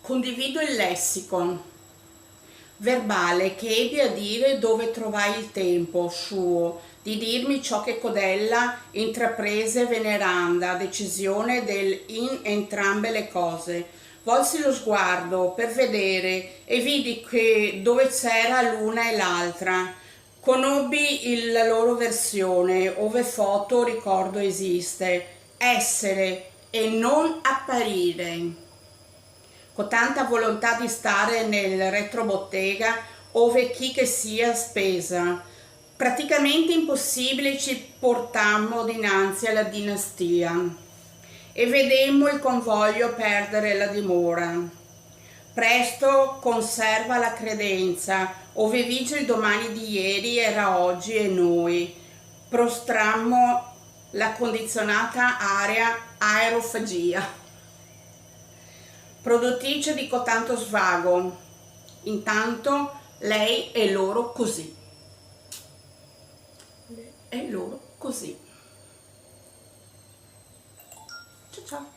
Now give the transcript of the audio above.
Condivido il lessicon verbale che ebbi a dire dove trovai il tempo suo di dirmi ciò che codella intraprese veneranda decisione del in entrambe le cose. Volsi lo sguardo per vedere e vidi che dove c'era l'una e l'altra conobbi la loro versione, ove foto ricordo esiste, essere e non apparire, con tanta volontà di stare nel retrobottega ove chi che sia spesa. Praticamente impossibile ci portammo dinanzi alla dinastia e vedemmo il convoglio perdere la dimora. Presto conserva la credenza, ove vige il domani di ieri era oggi e noi prostrammo la condizionata area aerofagia, produttrice di cotanto svago, intanto lei e loro così. E loro così. Ciao ciao.